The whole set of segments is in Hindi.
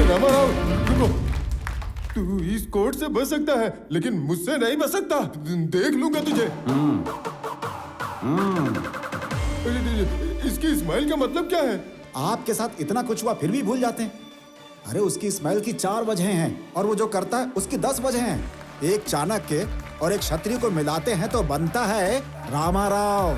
रामाराव रुको, तू इस कोर्ट से बच सकता है लेकिन मुझसे नहीं बच सकता। देख लूंगा तुझे। इसकी स्माइल का मतलब क्या है? आपके साथ इतना कुछ हुआ फिर भी भूल जाते हैं। अरे उसकी स्माइल की 4 वजहें हैं और वो जो करता है उसकी 10 वजहें हैं। एक चाणक्य और एक क्षत्रिय को मिलाते हैं तो बनता है रामाराव।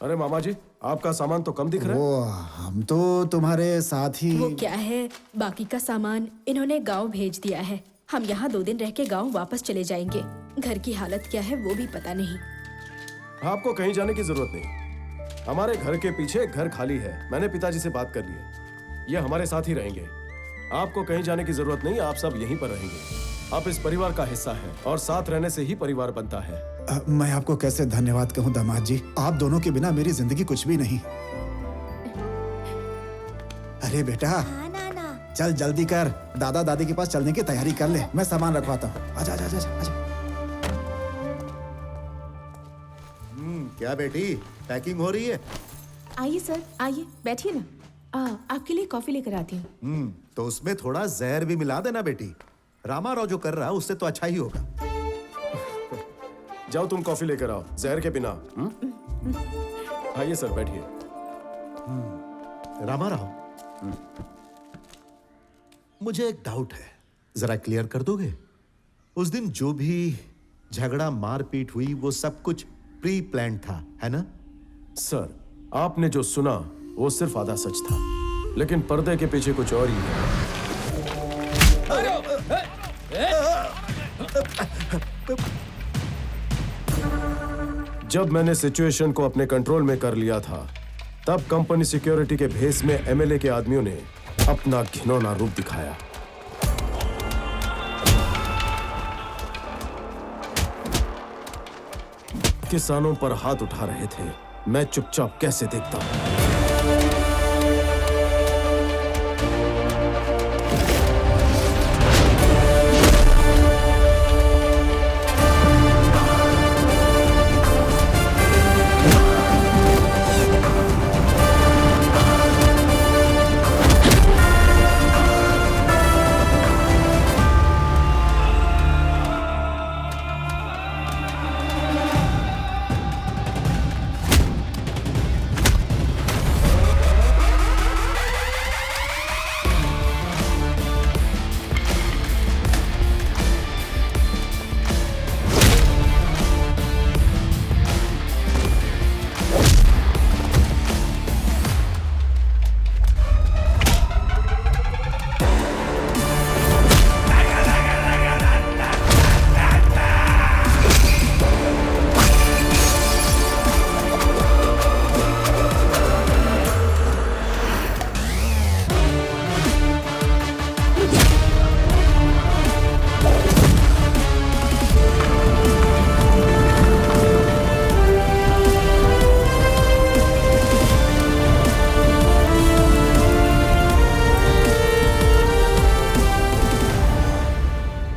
अरे मामा जी, आपका सामान तो कम दिख रहा है। वो हम तो तुम्हारे साथ ही। वो क्या है, बाकी का सामान इन्होंने गांव भेज दिया है। हम यहाँ 2 दिन रह के गाँव वापस चले जाएंगे। घर की हालत क्या है वो भी पता नहीं। आपको कहीं जाने की जरूरत नहीं। हमारे घर के पीछे एक घर खाली है। मैंने पिताजी से बात कर ली है। ये हमारे साथ ही रहेंगे। आपको कहीं जाने की जरूरत नहीं। आप सब यहीं पर रहेंगे। आप इस परिवार का हिस्सा हैं और साथ रहने से ही परिवार बनता है। मैं आपको कैसे धन्यवाद कहूँ दामाद जी। आप दोनों के बिना मेरी जिंदगी कुछ भी नहीं। अरे बेटा, चल जल्दी कर, दादा दादी के पास चलने की तैयारी कर ले। मैं सामान रखवाता हूँ। आजा आजा आजा आजा। क्या बेटी, पैकिंग हो रही है? आइए सर, आइए बैठिए ना। आपके लिए कॉफी लेकर आती हूँ। तो उसमें थोड़ा जहर भी मिला देना बेटी। रामाराव जो कर रहा है उससे तो अच्छा ही होगा। जाओ तुम कॉफी लेकर आओ, जहर के बिना। आइए सर, बैठिए। रामाराव, मुझे एक डाउट है, जरा क्लियर कर दोगे? उस दिन जो भी झगड़ा मारपीट हुई वो सब कुछ प्री प्लान था, है ना? सर, आपने जो सुना वो सिर्फ आधा सच था, लेकिन पर्दे के पीछे कुछ और ही है। जब मैंने सिचुएशन को अपने कंट्रोल में कर लिया था, तब कंपनी सिक्योरिटी के भेस में एमएलए के आदमियों ने अपना घिनौना रूप दिखाया। किसानों पर हाथ उठा रहे थे। मैं चुपचाप कैसे देखता हूं?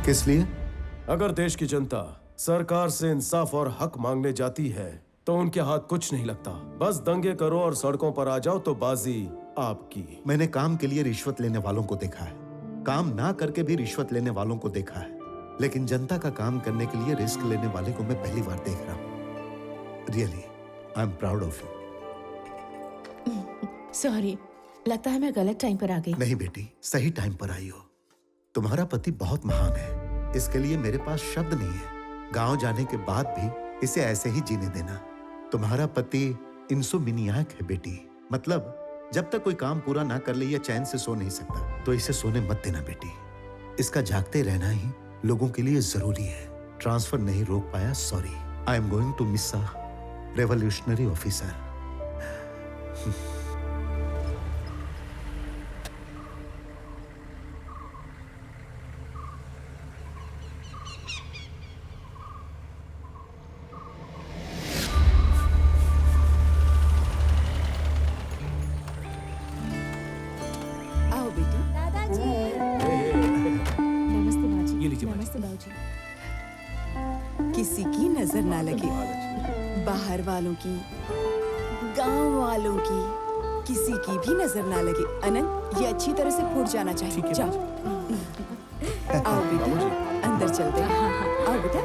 किस लिए? अगर देश की जनता सरकार से इंसाफ और हक मांगने जाती है तो उनके हाथ कुछ नहीं लगता। बस दंगे करो और सड़कों पर आ जाओ तो बाजी आपकी। मैंने काम के लिए रिश्वत लेने वालों को देखा है, काम ना करके भी रिश्वत लेने वालों को देखा है, लेकिन जनता का काम करने के लिए रिस्क लेने वाले को मैं पहली बार देख रहा हूँ। Really I am proud of you. Sorry, लगता है मैं गलत टाइम पर आ गई। नहीं बेटी, सही टाइम पर आई हो। तुम्हारा पति बहुत महान है, इसके लिए मेरे पास शब्द नहीं है। गांव जाने के बाद भी इसे ऐसे ही जीने देना। तुम्हारा पति इंसोमिनियाक है बेटी, मतलब जब तक कोई काम पूरा ना कर ले या चैन से सो नहीं सकता, तो इसे सोने मत देना बेटी। इसका जागते रहना ही लोगों के लिए जरूरी है। ट्रांसफर नहीं रोक पाया, sorry. I am going to miss a revolutionary officer. नमस्ते बाबूजी। किसी की नजर ना लगे, बाहर वालों की, गांव वालों की, किसी की भी नजर ना लगे। अनंत, ये अच्छी तरह से फूट जाना चाहिए। जाओ। आओ बेटा, अंदर चलते हैं। आओ बेटा।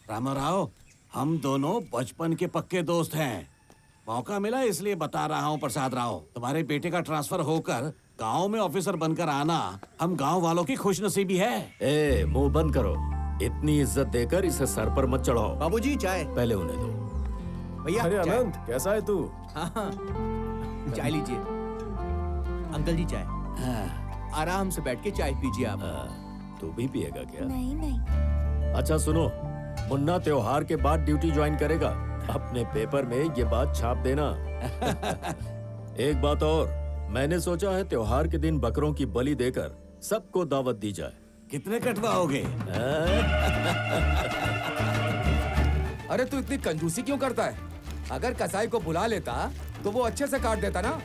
रामाराव, हम दोनों बचपन के पक्के दोस्त हैं। मौका मिला इसलिए बता रहा हूँ प्रसाद राव, तुम्हारे बेटे का ट्रांसफर होकर गांव में ऑफिसर बनकर आना हम गांव वालों की खुशनसीबी है। ए, मुंह बंद करो। इतनी इज्जत देकर इसे सर पर मत चढ़ाओ। बाबूजी चाय। पहले उन्हें दो। भैया अरे चाय। अनंत, कैसा है तू? हाँ। चाय लीजिए। अंकल जी चाय। आराम से बैठ के चाय पीजिए आप। तू भी पिएगा क्या? नहीं। अच्छा सुनो, मुन्ना त्योहार के बाद ड्यूटी ज्वाइन करेगा। अपने पेपर में ये बात छाप देना। एक बात और, मैंने सोचा है त्योहार के दिन बकरों की बलि देकर सबको दावत दी जाए। कितने कटवाओगे? अरे तू इतनी कंजूसी क्यों करता है? अगर कसाई को बुला लेता तो वो अच्छे से काट देता ना।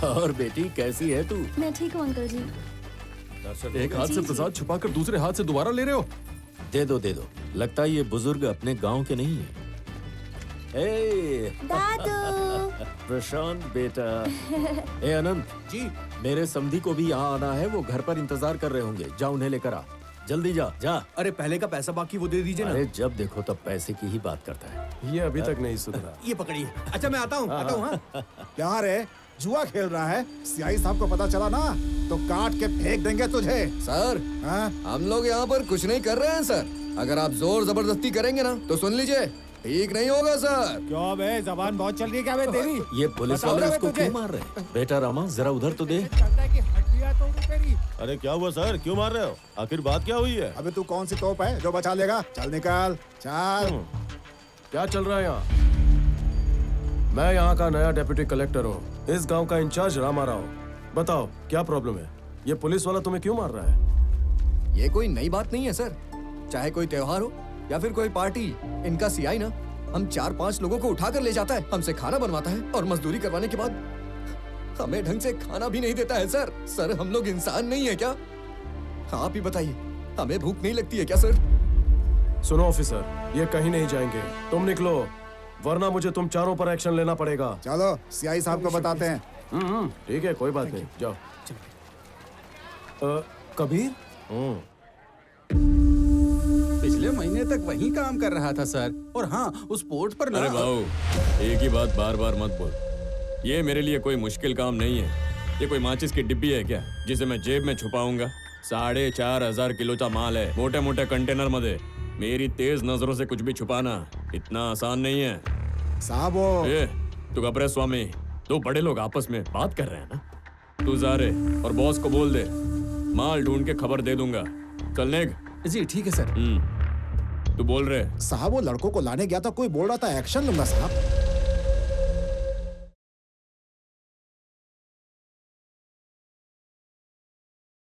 और बेटी कैसी है तू? मैं ठीक हूँ अंकल जी। एक हाथ से प्रसाद छुपाकर दूसरे हाथ से दोबारा ले रहे हो? दे दो दे दो। लगता है ये बुजुर्ग अपने गांव के नहीं है। ए, दादू। प्रशांत बेटा। ए अनंत जी। मेरे समधी को भी यहाँ आना है, वो घर पर इंतजार कर रहे होंगे। जा उन्हें लेकर आ, जल्दी जा जा। अरे पहले का पैसा बाकी वो दे दीजिए ना। अरे जब देखो तब पैसे की ही बात करता है। ये अभी तक नहीं सुधरा। ये पकड़िए। अच्छा मैं आता हूँ हाँ। क्या रे, जुआ खेल रहा है? सियाही साहब को पता चला ना तो काट के फेंक देंगे तुझे। सर, हाँ? हम लोग यहाँ पर कुछ नहीं कर रहे हैं सर। अगर आप जोर जबरदस्ती करेंगे ना तो सुन लीजिए, ठीक नहीं होगा सर। क्यों बे, जबान बहुत चल रही है क्या बे तेरी? ये पुलिस वाले उसको क्यों मार रहे हैं? बेटा रामा, जरा उधर तो देख। अरे क्या हुआ सर, क्यों मार रहे हो? आखिर बात क्या हुई है? अबे तू कौन सी तोप है जो बचा लेगा? चल निकल, चल। क्या चल रहा है यहाँ? मैं यहाँ का नया डेप्यूटी कलेक्टर हूँ। इस गांव का इंचार्ज रामाराव। बताओ क्या प्रॉब्लम है? ये पुलिस वाला तुम्हें क्यों मार रहा है? ये कोई नई बात नहीं है सर। चाहे कोई त्योहार हो या फिर कोई पार्टी, इनका सीआई ना हम 4-5 लोगों को उठा कर ले जाता है, हमसे खाना बनवाता है और मजदूरी करवाने के बाद हमें ढंग से खाना भी नहीं देता है सर। सर हम लोग इंसान नहीं है क्या? आप ही बताइए, हमें भूख नहीं लगती है क्या सर? सुनो ऑफिसर, ये कहीं नहीं जाएंगे। तुम निकलो, वरना मुझे तुम चारों पर एक्शन लेना पड़ेगा। चलो सियाही साहब को बताते हैं। ठीक है, कोई बात नहीं, जाओ। कबीर? पिछले महीने तक वही काम कर रहा था सर। और हाँ, उस पोर्ट पर अरे बाबू, एक ही बात बार बार मत बोल। ये मेरे लिए कोई मुश्किल काम नहीं है। ये कोई माचिस की डिब्बी है क्या जिसे मैं जेब में छुपाऊंगा? 4,500 किलोचा माल है, मोटे मोटे कंटेनर मध्ये। मेरी तेज नजरों से कुछ भी छुपाना इतना आसान नहीं है साहब। वो तू घबरे स्वामी, दो बड़े लोग आपस में बात कर रहे हैं ना। तू जा रे और बॉस को बोल दे, माल ढूंढ के खबर दे दूंगा। चल नेग। जी ठीक है सर। तू बोल रहे? साहब वो लड़कों को लाने गया था, कोई बोल रहा था एक्शन लूंगा साहब।